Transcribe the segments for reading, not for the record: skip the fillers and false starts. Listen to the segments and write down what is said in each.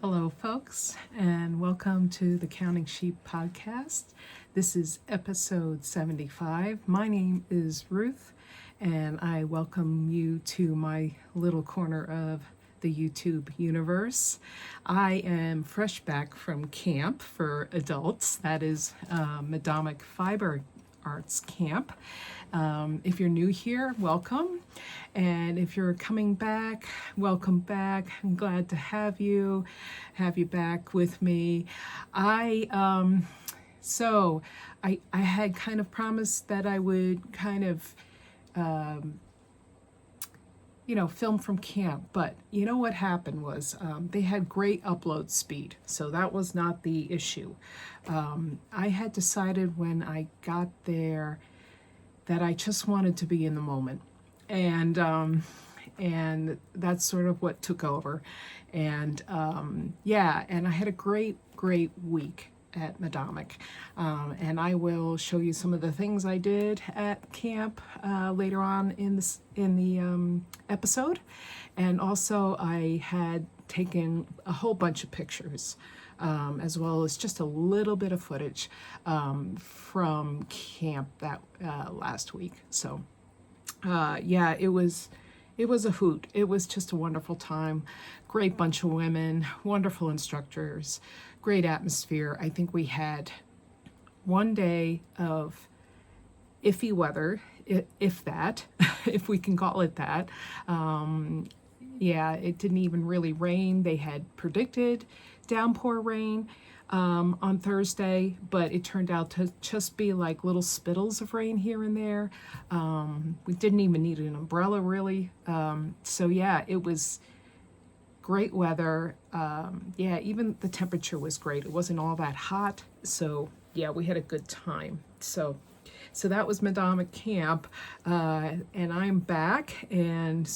Hello, folks, and welcome to the Counting Sheep podcast. This is episode 75. My name is Ruth, and I welcome you to my little corner of the YouTube universe. I am fresh back from camp for adults, that is Madamic Fiber Arts Camp. If you're new here, welcome. And if you're coming back, welcome back. I'm glad to have you back with me. So I had kind of promised that I would kind of, film from camp, but you know what happened was they had great upload speed, so that was not the issue. I had decided when I got there that I just wanted to be in the moment, and that's sort of what took over. And and I had a great week at Madamic, and I will show you some of the things I did at camp later on in the episode. And also I had taken a whole bunch of pictures, as well as just a little bit of footage from camp that last week. So it was a hoot. It was just a wonderful time. Great bunch of women, wonderful instructors, great atmosphere. I think we had one day of iffy weather, if that, if we can call it that. It didn't even really rain. They had predicted downpour rain on Thursday, but it turned out to just be like little spittles of rain here and there. We didn't even need an umbrella, really. It was great weather. Even the temperature was great. It wasn't all that hot, so yeah, we had a good time. So that was Madamic Camp, and I'm back, and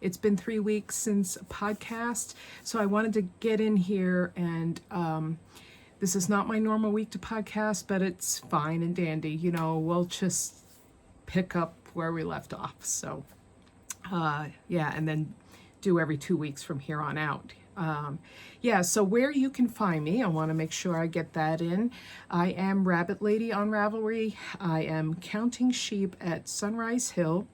it's been 3 weeks since a podcast, so I wanted to get in here, and this is not my normal week to podcast, but it's fine and dandy. We'll just pick up where we left off. So, and then do every 2 weeks from here on out. So where you can find me, I want to make sure I get that in. I am Rabbit Lady on Ravelry. I am Counting Sheep at Sunrise Hill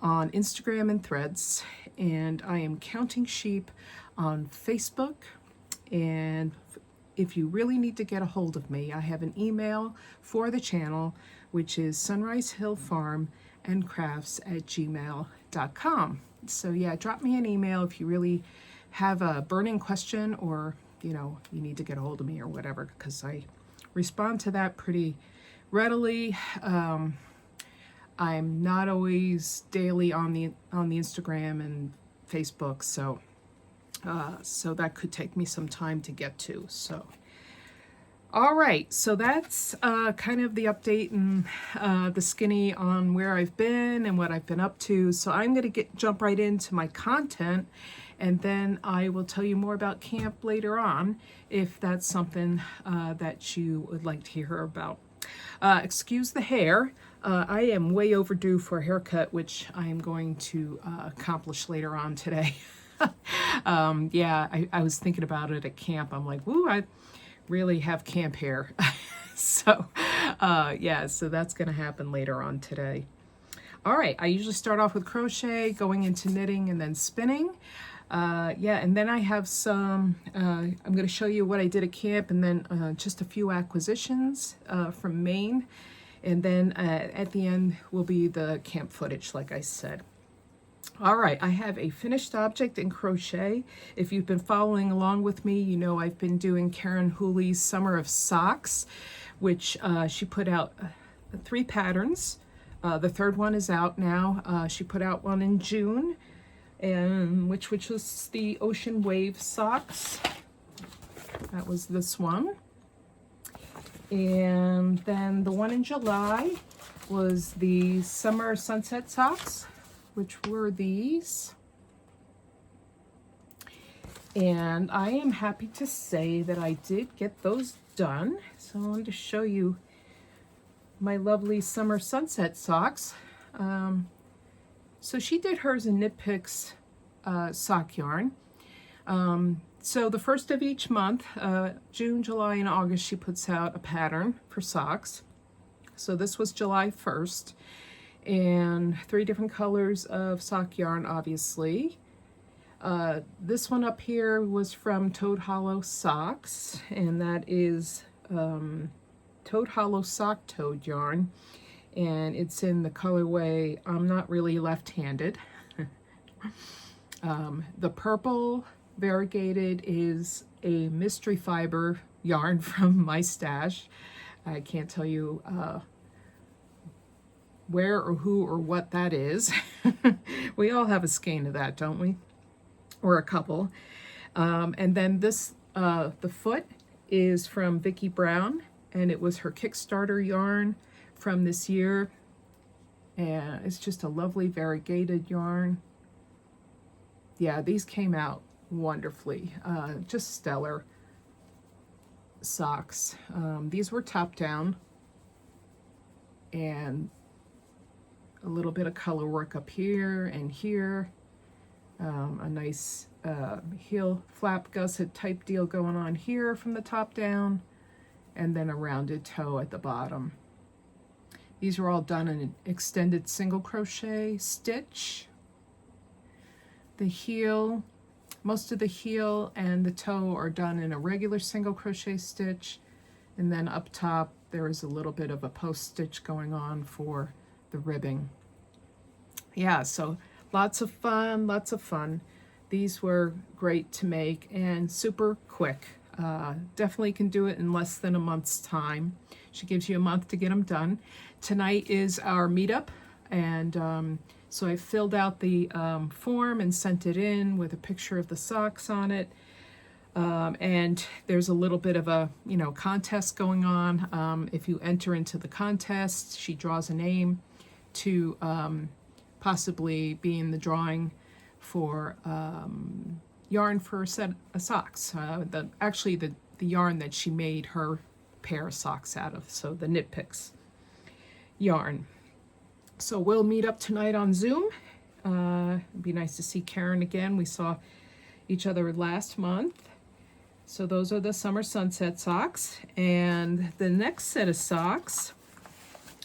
on Instagram and Threads, and I am Counting Sheep on Facebook. And if you really need to get a hold of me, I have an email for the channel, which is sunrisehillfarmandcrafts@gmail.com. So drop me an email if you really have a burning question, or you need to get a hold of me or whatever, because I respond to that pretty readily. I'm not always daily on the Instagram and Facebook, so that could take me some time to get to. So, all right, so that's kind of the update and the skinny on where I've been and what I've been up to. So I'm going to jump right into my content, and then I will tell you more about camp later on, if that's something that you would like to hear about. Excuse the hair. I am way overdue for a haircut, which I am going to accomplish later on today. I was thinking about it at camp. I'm like, woo, I really have camp hair. So that's going to happen later on today. All right, I usually start off with crochet, going into knitting, and then spinning. And then I have some, I'm going to show you what I did at camp, and then just a few acquisitions from Maine. And then at the end will be the camp footage, like I said. All right, I have a finished object in crochet. If you've been following along with me, you know I've been doing Karen Hooley's Summer of Socks, which she put out 3 patterns. The third one is out now. She put out one in June, and which was the Ocean Wave socks. That was this one. And then the one in July was the Summer Sunset socks, which were these. And I am happy to say that I did get those done. So I wanted to show you my lovely Summer Sunset socks. So she did hers in Knit Picks sock yarn. So the first of each month, June, July, and August, she puts out a pattern for socks. So this was July 1st, and 3 different colors of sock yarn, obviously. This one up here was from Toad Hollow Socks, and that is Toad Hollow Sock Toad yarn, and it's in the colorway I'm Not Really Left-Handed. The purple variegated is a mystery fiber yarn from my stash. I can't tell you where or who or what that is. We all have a skein of that, don't we? Or a couple. And then this, the foot is from Vicki Brown, and it was her Kickstarter yarn from this year. And it's just a lovely variegated yarn. Yeah, these came out wonderfully. Just stellar socks. These were top down, and a little bit of color work up here and here. A nice heel flap gusset type deal going on here from the top down, and then a rounded toe at the bottom. These are all done in an extended single crochet stitch. The heel, most of the heel and the toe are done in a regular single crochet stitch, and then up top there is a little bit of a post stitch going on for the ribbing. Yeah, so lots of fun, lots of fun. These were great to make and super quick. Definitely can do it in less than a month's time. She gives you a month to get them done. Tonight is our meetup, and so I filled out the form and sent it in with a picture of the socks on it. And there's a little bit of a, contest going on. If you enter into the contest, she draws a name to possibly be in the drawing for yarn for a set of socks. Actually, the yarn that she made her pair of socks out of, so the Knit Picks yarn. So we'll meet up tonight on Zoom. It'd be nice to see Karen again. We saw each other last month. So those are the Summer Sunset socks. And the next set of socks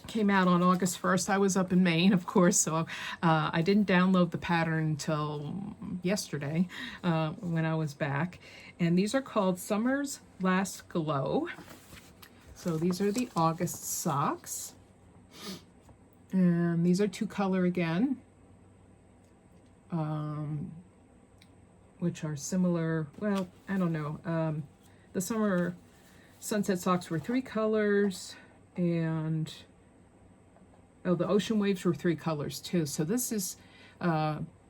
came out on August 1st. I was up in Maine, of course, so I didn't download the pattern until yesterday when I was back. And these are called Summer's Last Glow. So these are the August socks. And these are 2-color again, which are similar. Well, I don't know. The Summer Sunset socks were 3 colors, and the Ocean Waves were 3 colors too. So this is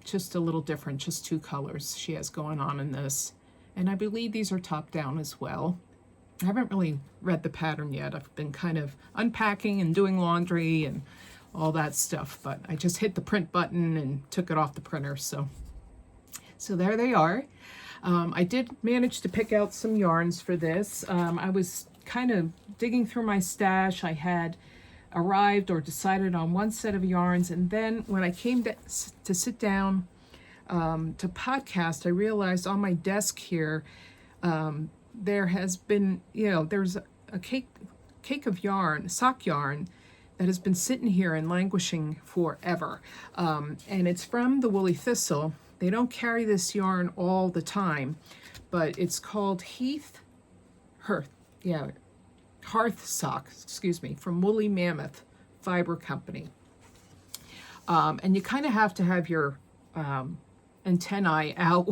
just a little different, just 2 colors she has going on in this. And I believe these are top down as well. I haven't really read the pattern yet. I've been kind of unpacking and doing laundry and all that stuff, but I just hit the print button and took it off the printer. So there they are. I did manage to pick out some yarns for this. I was kind of digging through my stash. I had arrived or decided on one set of yarns, and then when I came to sit down to podcast, I realized on my desk here there has been, there's a cake of yarn, sock yarn, that has been sitting here and languishing forever. And it's from the Woolly Thistle. They don't carry this yarn all the time, but it's called Hearth Sock, from Woolly Mammoth Fiber Company. And you kind of have to have your antennae out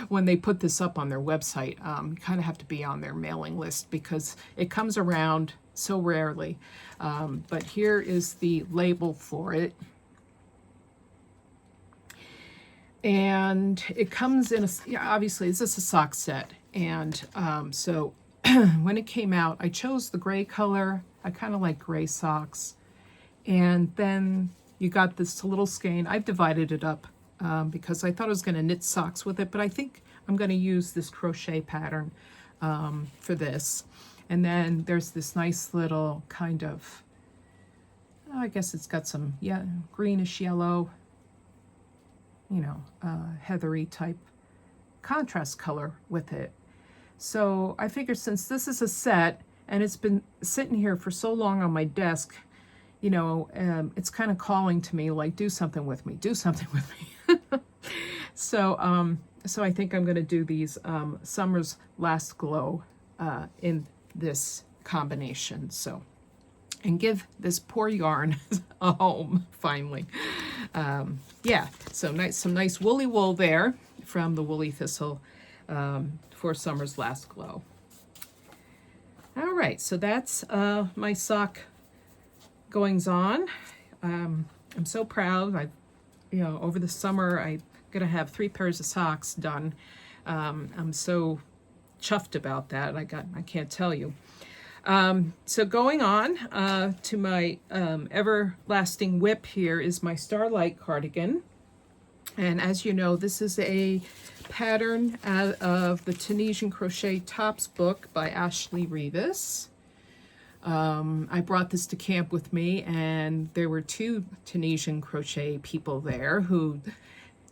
when they put this up on their website. You kind of have to be on their mailing list because it comes around so rarely. But here is the label for it. And it comes in obviously this is a sock set. And so when it came out, I chose the gray color. I kind of like gray socks. And then you got this little skein. I've divided it up because I thought I was going to knit socks with it, but I think I'm going to use this crochet pattern for this. And then there's this nice little kind of, I guess it's got some greenish yellow, heathery type contrast color with it. So I figured since this is a set and it's been sitting here for so long on my desk, you know, it's kind of calling to me, like, do something with me, do something with me. So I think I'm going to do these Summer's Last Glow in this combination. So, and give this poor yarn a home finally. Yeah, so nice, some nice woolly wool there from the Woolly Thistle for Summer's Last Glow. All right, so that's my sock goings on. I'm so proud. You know, over the summer I'm gonna have 3 pairs of socks done. I'm so chuffed about that. I can't tell you. So going on to my everlasting whip, here is my Starlight cardigan. And as you know, this is a pattern out of the Tunisian Crochet Tops book by Ashley Rivas. I brought this to camp with me, and there were 2 Tunisian crochet people there who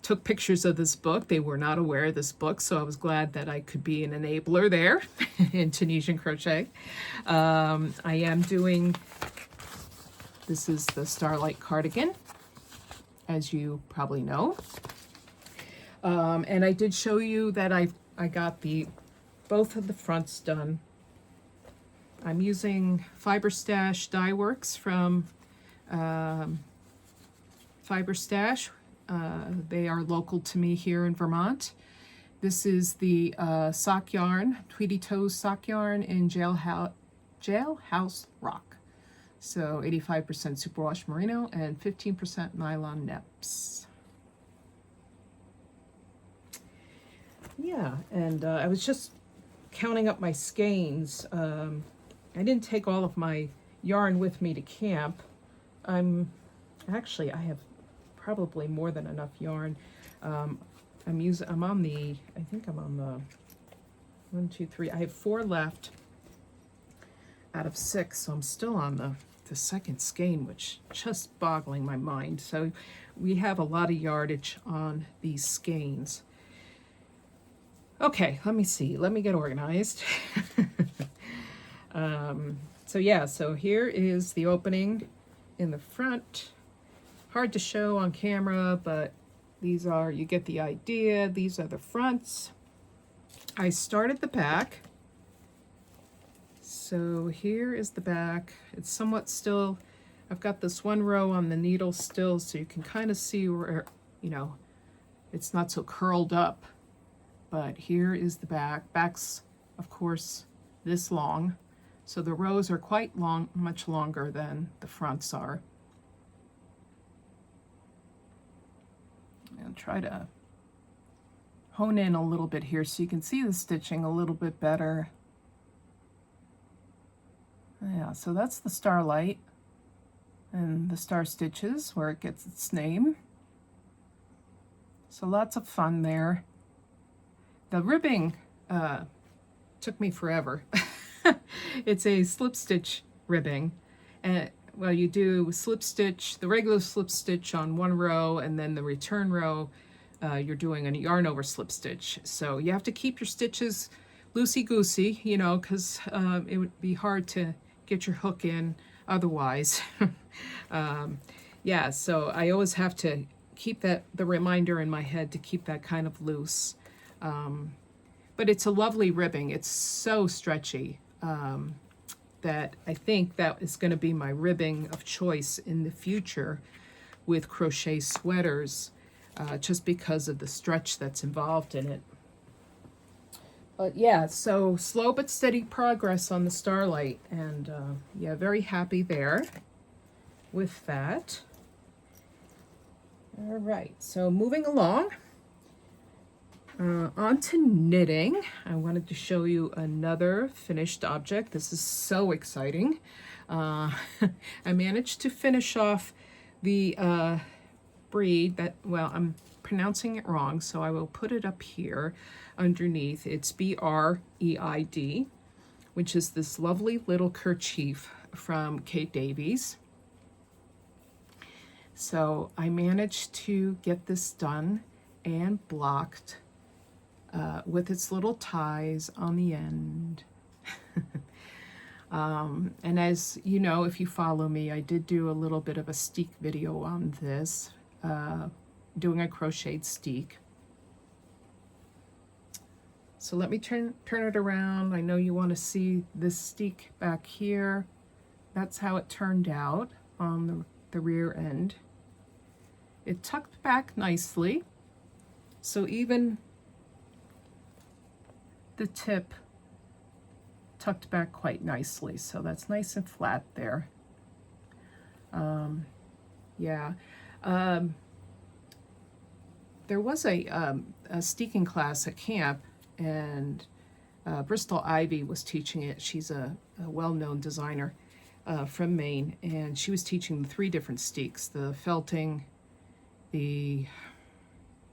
took pictures of this book. They were not aware of this book, so I was glad that I could be an enabler there in Tunisian crochet. I am doing, this is the Starlight cardigan, as you probably know. And I did show you that I got both of the fronts done. I'm using Fiber Stash Dye Works from Fiber Stash. They are local to me here in Vermont. This is the sock yarn, Tweety Toes sock yarn in Jailhouse Rock. So 85% superwash merino and 15% nylon neps. Yeah, and I was just counting up my skeins. I didn't take all of my yarn with me to camp. I have probably more than enough yarn. I'm on the 1, 2, 3. I have 4 left out of 6, so I'm still on the second skein, which just boggling my mind. So we have a lot of yardage on these skeins. Okay, let me see. Let me get organized. So yeah, so here is the opening in the front. Hard to show on camera, but these are, you get the idea. These are the fronts. I started the back. So here is the back. It's somewhat still, I've got this 1 row on the needle still, so you can kind of see where, you know, it's not so curled up. But here is the back. Back's, of course, this long. So the rows are quite long, much longer than the fronts are. And try to hone in a little bit here so you can see the stitching a little bit better. Yeah, so that's the Starlight and the star stitches where it gets its name. So lots of fun there. The ribbing took me forever. It's a slip stitch ribbing. And well, you do slip stitch, the regular slip stitch on 1 row, and then the return row, you're doing a yarn over slip stitch. So you have to keep your stitches loosey-goosey, you know, because it would be hard to get your hook in otherwise. Yeah, so I always have to keep the reminder in my head to keep that kind of loose. But it's a lovely ribbing. It's so stretchy that I think that is going to be my ribbing of choice in the future with crochet sweaters, just because of the stretch that's involved in it. But yeah, so slow but steady progress on the Starlight, and yeah, very happy there with that. All right, so moving along. On to knitting. I wanted to show you another finished object. This is so exciting. I managed to finish off the breed that, well, I'm pronouncing it wrong, so I will put it up here underneath. It's B-R-E-I-D, which is this lovely little kerchief from Kate Davies. So I managed to get this done and blocked with its little ties on the end. And as you know, if you follow me, I did do a little bit of a steek video on this, doing a crocheted steek. So let me turn it around. I know you want to see this steek back here. That's how it turned out on the rear end. It tucked back nicely, so even the tip tucked back quite nicely, so that's nice and flat there. Yeah, there was a steeking class at camp, and Bristol Ivy was teaching it. She's a well-known designer from Maine, and she was teaching the 3 different steeks: the felting, the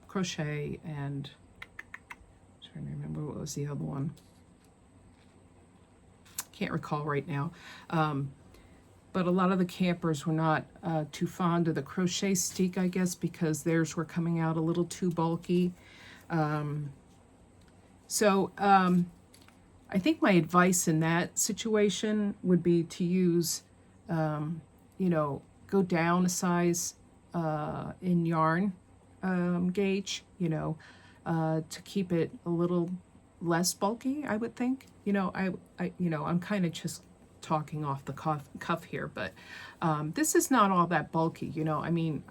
crochet, and I'm trying to remember what was the other one. Can't recall right now. But a lot of the campers were not too fond of the crochet steek, I guess, because theirs were coming out a little too bulky. So I think my advice in that situation would be to use, you know, go down a size in yarn gauge, you know, to keep it a little less bulky, I would think. You know, I'm kind of just talking off the cuff here, but this is not all that bulky, you know. I mean,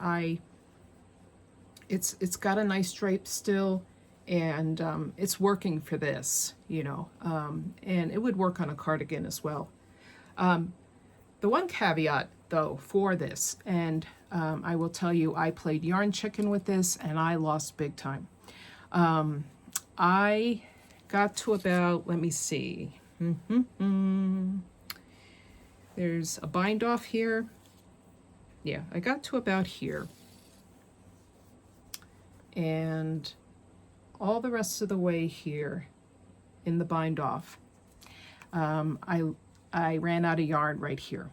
it's got a nice drape still, and it's working for this, you know, and it would work on a cardigan as well. The one caveat, though, for this, and I will tell you, I played yarn chicken with this, and I lost big time. I got to about, let me see, there's a bind off here. Yeah, I got to about here. And all the rest of the way here in the bind off, I ran out of yarn right here.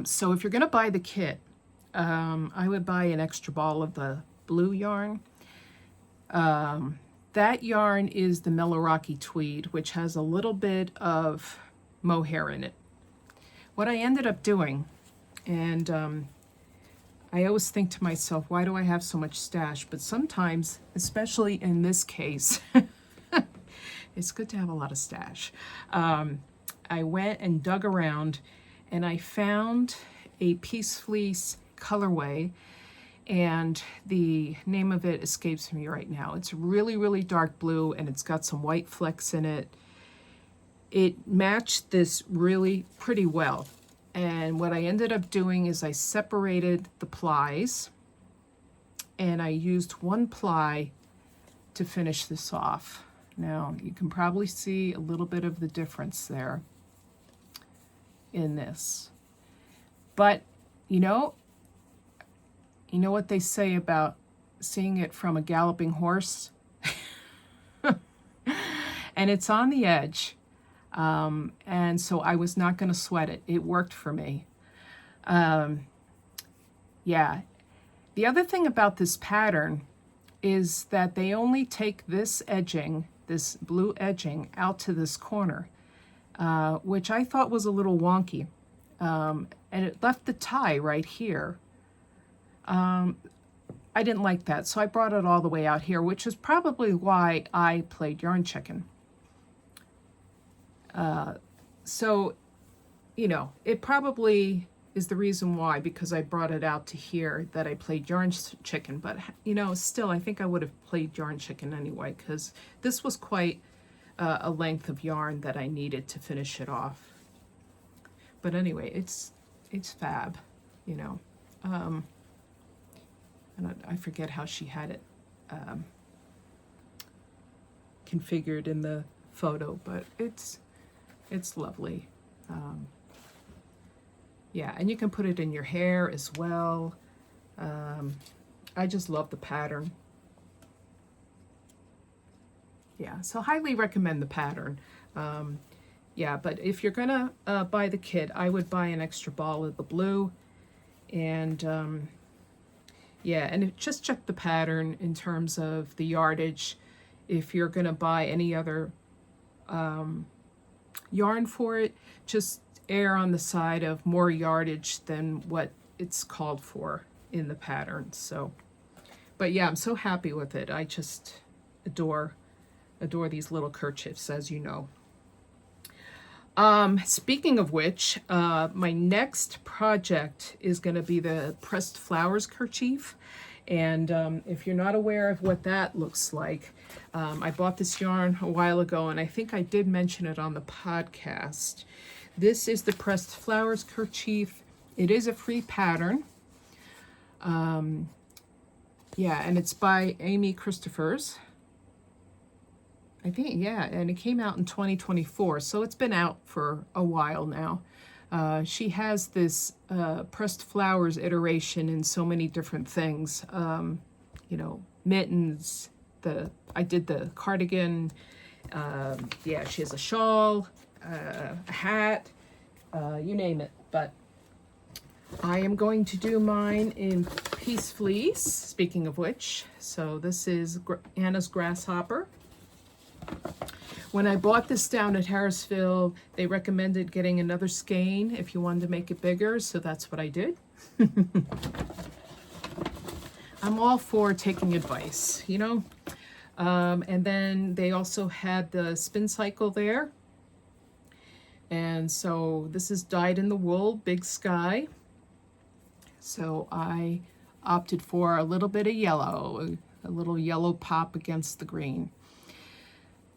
So if you're gonna buy the kit, I would buy an extra ball of the blue yarn. That yarn is the Meloraki Tweed, which has a little bit of mohair in it. What I ended up doing, and I always think to myself, why do I have so much stash? But sometimes, especially in this case, it's good to have a lot of stash. I went and dug around, and I found a Peace Fleece colorway, and the name of it escapes me right now. It's really, really dark blue, and it's got some white flecks in it. It matched this really pretty well. And what I ended up doing is I separated the plies, and I used one ply to finish this off. Now, you can probably see a little bit of the difference there in this. But, you know what they say about seeing it from a galloping horse? And it's on the edge. And so I was not going to sweat it. It worked for me. Yeah. The other thing about this pattern is that they only take this edging, this blue edging, out to this corner, which I thought was a little wonky. And it left the tie right here. I didn't like that, so I brought it all the way out here, which is probably why I played yarn chicken. So, you know, it probably is the reason why, because I brought it out to here, that I played yarn chicken. But, you know, still, I think I would have played yarn chicken anyway, because this was quite a length of yarn that I needed to finish it off. But anyway, it's fab, you know. And I forget how she had it configured in the photo, but it's lovely. Yeah, and you can put it in your hair as well. I just love the pattern. Yeah, so highly recommend the pattern. Yeah, but if you're gonna buy the kit, I would buy an extra ball of the blue, and yeah, and just check the pattern in terms of the yardage. if you're going to buy any other yarn for it, just err on the side of more yardage than what it's called for in the pattern. So, but yeah, I'm so happy with it. I just adore these little kerchiefs, as you know. Speaking of which, my next project is going to be the pressed flowers kerchief. And if you're not aware of what that looks like, I bought this yarn a while ago, and I think I did mention it on the podcast. This is the pressed flowers kerchief. It is a free pattern. Yeah, and it's by Amy Christophers. I think, yeah, and it came out in 2024, so it's been out for a while now. She has this pressed flowers iteration in so many different things. You know, mittens, I did the cardigan, yeah, she has a shawl, a hat, you name it. But I am going to do mine in Peace Fleece, speaking of which. So this is Anna's Grasshopper. When I bought this down at Harrisville, they recommended getting another skein if you wanted to make it bigger, so that's what I did. I'm all for taking advice, you know? And then they also had the spin cycle there. And so this is dyed in the wool, Big Sky. So I opted for a little bit of yellow, a little yellow pop against the green.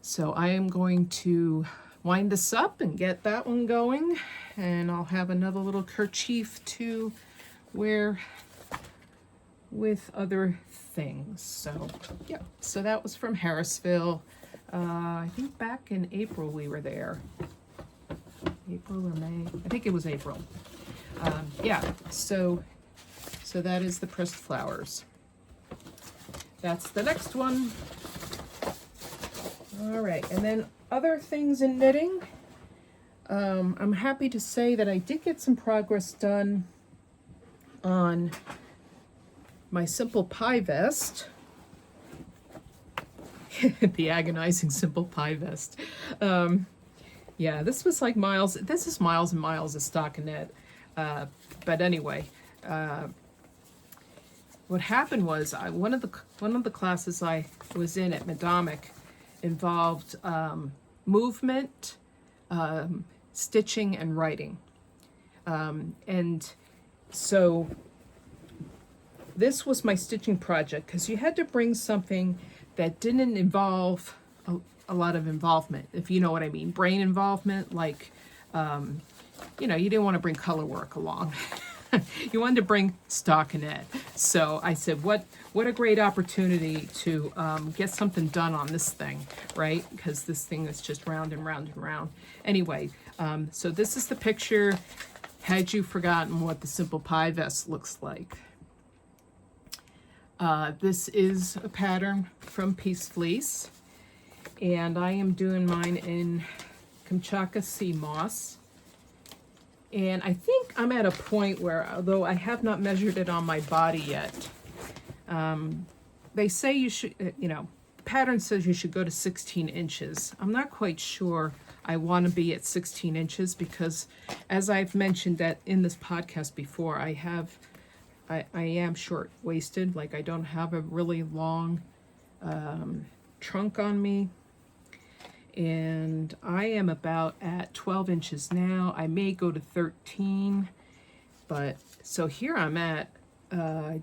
So I am going to wind this up and get that one going, and I'll have another little kerchief to wear with other things. So yeah, so that was from Harrisville. I think back in April we were there. April or May? I think it was April. Yeah, so that is the pressed flowers. That's the next one. All right, and then other things in knitting. I'm happy to say that I did get some progress done on my simple pie vest. The agonizing simple pie vest. Yeah, this was like miles. This is miles and miles of stockinette. But anyway, what happened was one of the classes I was in at Medomic involved movement, stitching, and writing. And so this was my stitching project, because you had to bring something that didn't involve a lot of involvement, if you know what I mean. Brain involvement, like, you know, you didn't want to bring color work along. You wanted to bring stockinette. So I said, what a great opportunity to get something done on this thing, right? Because this thing is just round and round and round. Anyway, so this is the picture. Had you forgotten what the simple pie vest looks like? This is a pattern from Peace Fleece, and I am doing mine in Kamchatka Sea Moss. And I think I'm at a point where, although I have not measured it on my body yet, they say you should, you know, the pattern says you should go to 16 inches. I'm not quite sure I want to be at 16 inches because, as I've mentioned that in this podcast before, I am short-waisted. Like, I don't have a really long trunk on me. And I am about at 12 inches now. I may go to 13, but so here I'm at. I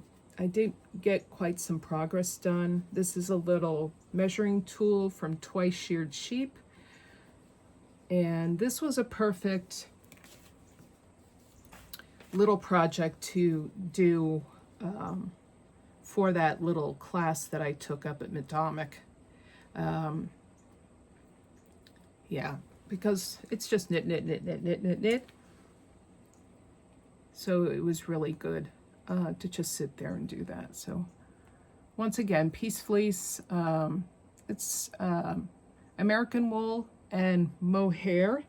did get quite some progress done. This is a little measuring tool from Twice Sheared Sheep, and this was a perfect little project to do for that little class that I took up at Medomic. Yeah, because it's just knit, knit, knit, knit, knit, knit, knit. So it was really good to just sit there and do that. So once again, Peace Fleece, it's American wool and mohair.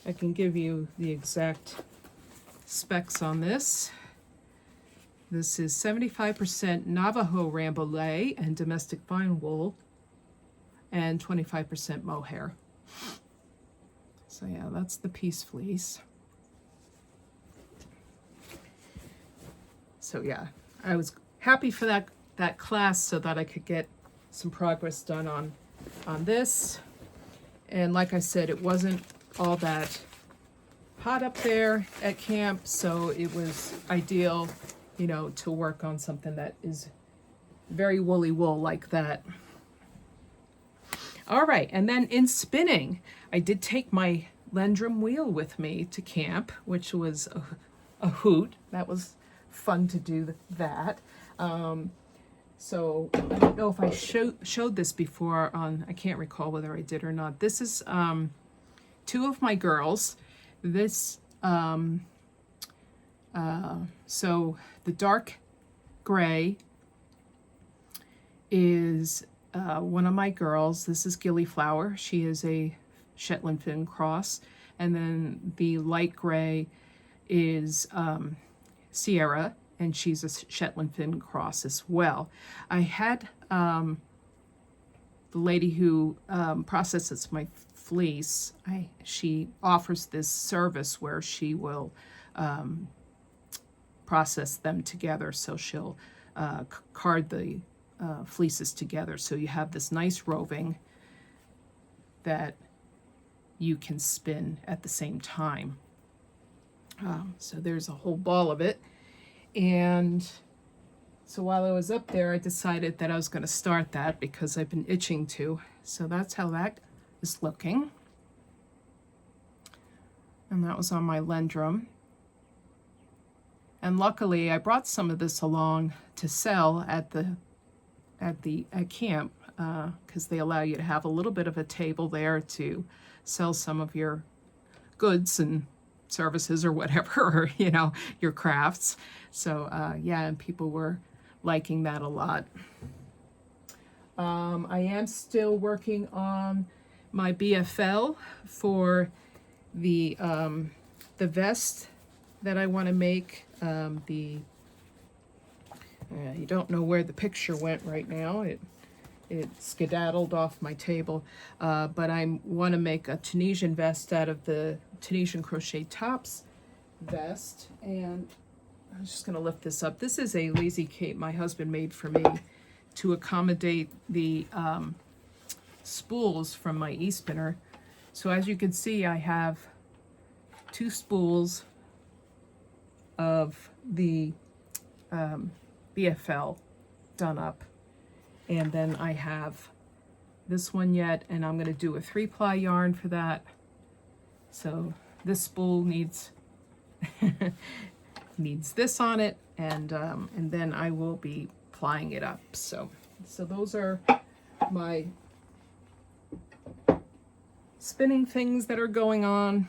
I can give you the exact specs on this. This is 75% Navajo Rambouillet and domestic vine wool. and 25% mohair. So yeah, that's the piece fleece. So yeah, I was happy for that class so that I could get some progress done on this. And like I said, it wasn't all that hot up there at camp, so it was ideal, you know, to work on something that is very woolly wool like that. All right, and then in spinning, I did take my Lendrum wheel with me to camp, which was a hoot. That was fun to do that. So I don't know if I showed this before on, I can't recall whether I did or not. This is two of my girls. This, so the dark gray is one of my girls. This is Gillyflower. She is a Shetland Fin cross. And then the light gray is Sierra, and she's a Shetland Fin cross as well. I had the lady who processes my fleece, she offers this service where she will process them together. So she'll card the fleeces together. So you have this nice roving that you can spin at the same time. So there's a whole ball of it. And so while I was up there, I decided that I was going to start that because I've been itching to. So that's how that is looking. And that was on my Lendrum. And luckily I brought some of this along to sell at camp, because they allow you to have a little bit of a table there to sell some of your goods and services or whatever, or, you know, your crafts. So yeah, and people were liking that a lot. I am still working on my BFL for the vest that I want to make. You don't know where the picture went right now. It skedaddled off my table, but I want to make a Tunisian vest out of the Tunisian Crochet Tops vest. And I'm just going to lift this up. This is a lazy cape my husband made for me to accommodate the spools from my e-spinner. So as you can see, I have two spools of the BFL done up, and then I have this one yet, and I'm going to do a 3-ply yarn for that. So this spool needs needs this on it, and then I will be plying it up. So those are my spinning things that are going on,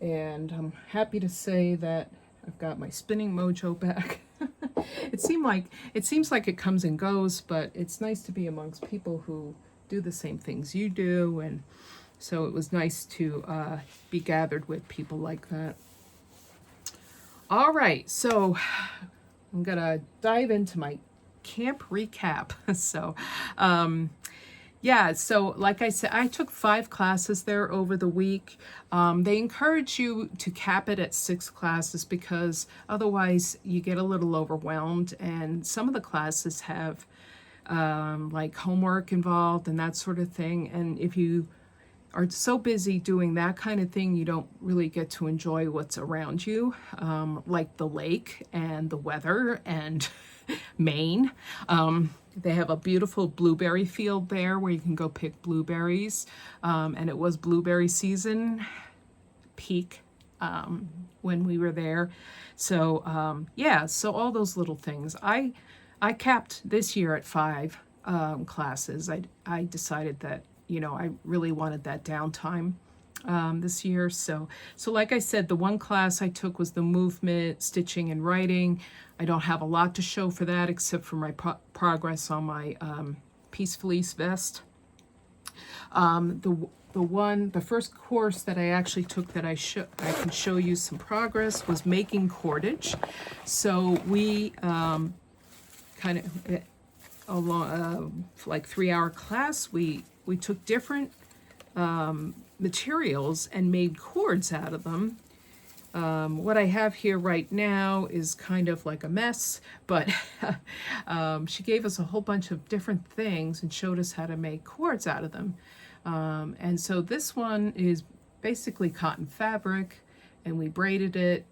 and I'm happy to say that I've got my spinning mojo back. It seems like it comes and goes, but it's nice to be amongst people who do the same things you do, and so it was nice to be gathered with people like that. All right, so I'm gonna dive into my camp recap. So yeah, so like I said, I took 5 classes there over the week. They encourage you to cap it at 6 classes because otherwise you get a little overwhelmed, and some of the classes have like homework involved and that sort of thing. And if you are so busy doing that kind of thing, you don't really get to enjoy what's around you, like the lake and the weather and Maine. They have a beautiful blueberry field there where you can go pick blueberries, and it was blueberry season peak when we were there. So yeah, so all those little things. I capped this year at 5 classes. I decided that, you know, I really wanted that downtime this year. So like I said, the one class I took was the movement, stitching, and writing. I don't have a lot to show for that except for my progress on my piece fleece vest. The first course that I actually took that I can show you some progress was making cordage. So we kind of like 3-hour class, we took different materials and made cords out of them. What I have here right now is kind of like a mess, but she gave us a whole bunch of different things and showed us how to make cords out of them. And so this one is basically cotton fabric, and we braided it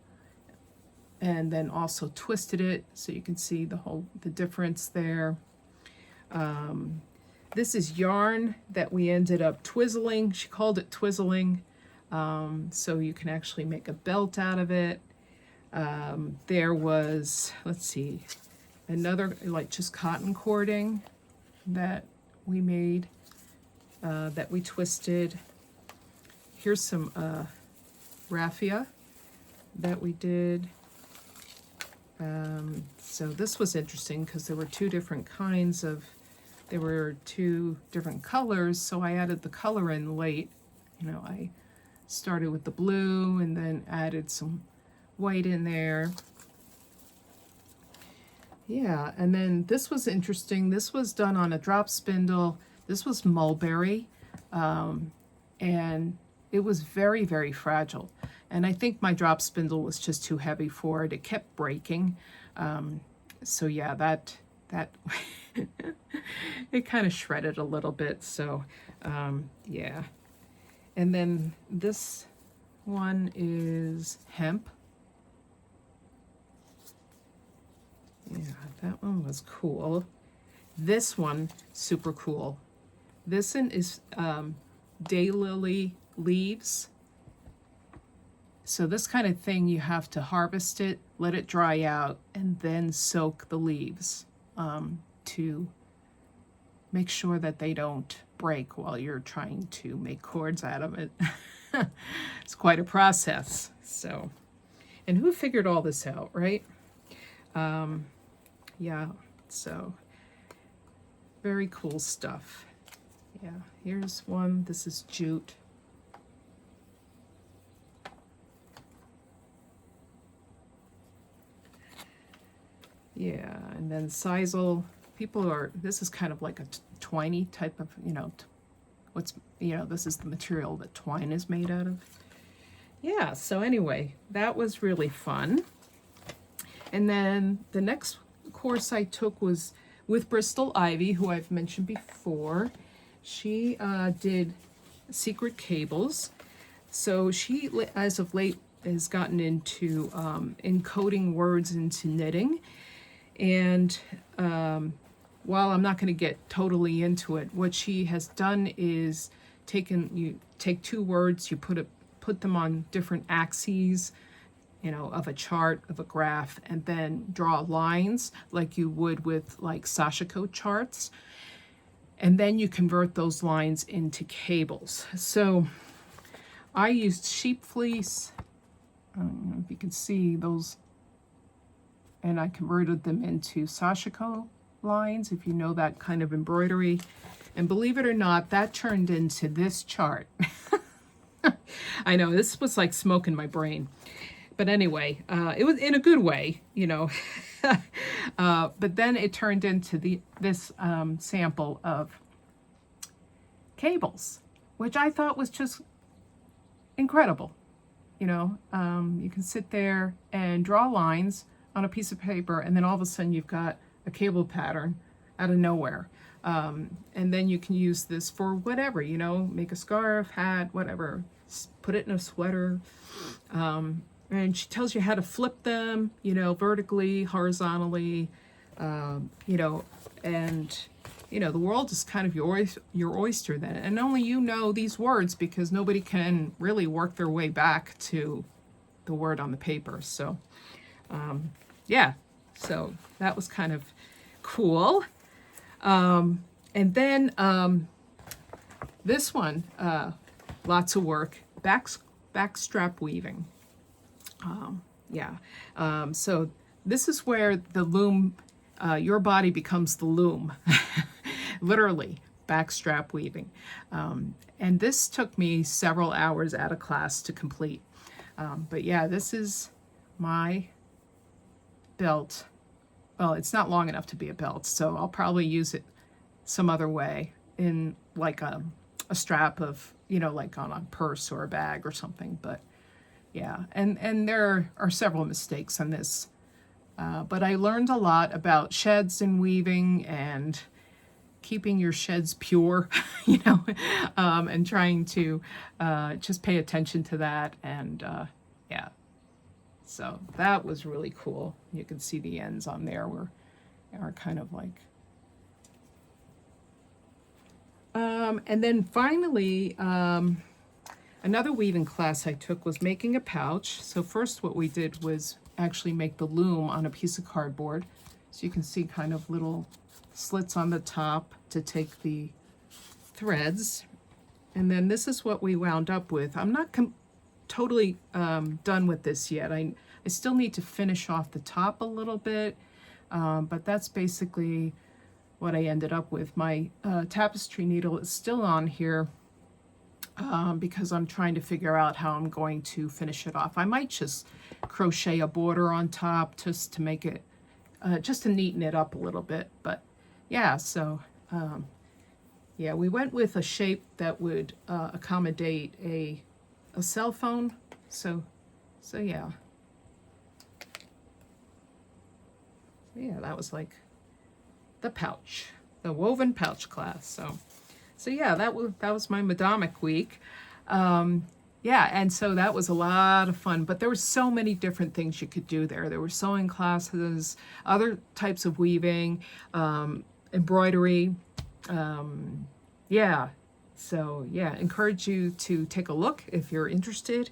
and then also twisted it so you can see the difference there. This is yarn that we ended up twizzling. She called it twizzling. So you can actually make a belt out of it. There was, let's see, another like just cotton cording that we made, that we twisted. Here's some raffia that we did. So this was interesting because there were two different colors, so I added the color in late. You know, I started with the blue and then added some white in there. Yeah, and then this was interesting. This was done on a drop spindle. This was mulberry, and it was very, very fragile. And I think my drop spindle was just too heavy for it. It kept breaking. So yeah, that it kind of shredded a little bit. So yeah. And then this one is hemp. Yeah, that one was cool. This one, super cool. This one is daylily leaves. So this kind of thing, you have to harvest it, let it dry out, and then soak the leaves to make sure that they don't break while you're trying to make cords out of it. It's quite a process. So, and who figured all this out, right? Yeah, so very cool stuff. Yeah, here's one. This is jute. Yeah, and then sisal. This is kind of like a twiney type of, this is the material that twine is made out of. Yeah, so anyway, that was really fun. And then the next course I took was with Bristol Ivy, who I've mentioned before. She did secret cables. So she, as of late, has gotten into encoding words into knitting. And while I'm not going to get totally into it, what she has done is you take two words, you put them on different axes, of a chart, of a graph, and then draw lines like you would with like sashiko charts. And then you convert those lines into cables. So I used sheep fleece. I don't know if you can see those. And I converted them into sashiko lines, if you know that kind of embroidery. And believe it or not, that turned into this chart. I know, this was like smoke in my brain. But anyway, it was in a good way, but then it turned into this sample of cables, which I thought was just incredible. You can sit there and draw lines on a piece of paper, and then all of a sudden you've got a cable pattern out of nowhere. And then you can use this for whatever, make a scarf, hat, whatever, put it in a sweater. And she tells you how to flip them, vertically, horizontally, and, the world is kind of your oyster then. And only you know these words because nobody can really work their way back to the word on the paper. So, yeah, so that was kind of cool. And then this one, lots of work, backstrap weaving. So this is where the loom, your body becomes the loom, literally, backstrap weaving. And this took me several hours out of class to complete. But yeah, this is my belt well, it's not long enough to be a belt, so I'll probably use it some other way in like a strap of, you know, like on a purse or a bag or something. But yeah, and there are several mistakes on this. But I learned a lot about sheds and weaving and keeping your sheds pure, you know, and trying to just pay attention to that. And yeah, so that was really cool. You can see the ends on there are kind of like. And then finally, another weaving class I took was making a pouch. So first what we did was actually make the loom on a piece of cardboard. So you can see kind of little slits on the top to take the threads. And then this is what we wound up with. I'm not totally done with this yet. I still need to finish off the top a little bit, but that's basically what I ended up with. My tapestry needle is still on here because I'm trying to figure out how I'm going to finish it off. I might just crochet a border on top just to make it, just to neaten it up a little bit. But yeah, so yeah, we went with a shape that would accommodate a cell phone. So yeah. Yeah, that was like the pouch, the woven pouch class. So yeah, that was my Madamic week. Yeah, and so that was a lot of fun, but there were so many different things you could do there. There were sewing classes, other types of weaving, embroidery. Yeah, so yeah, encourage you to take a look if you're interested.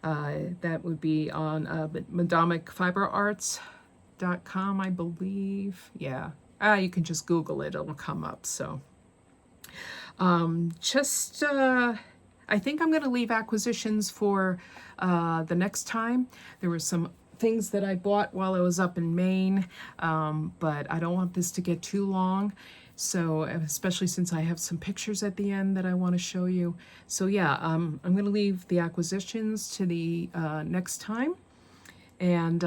That would be on madamicfiberarts.com, I believe. Yeah, you can just Google it, it'll come up. So I think I'm going to leave acquisitions for the next time. There were some things that I bought while I was up in Maine, but I don't want this to get too long. So especially since I have some pictures at the end that I want to show you. So yeah, I'm going to leave the acquisitions to the next time. And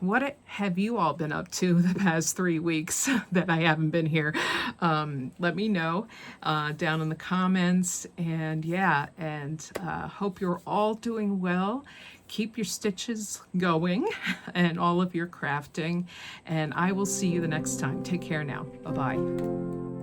what have you all been up to the past 3 weeks that I haven't been here? Let me know down in the comments. And yeah, and hope you're all doing well. Keep your stitches going and all of your crafting. And I will see you the next time. Take care now. Bye-bye.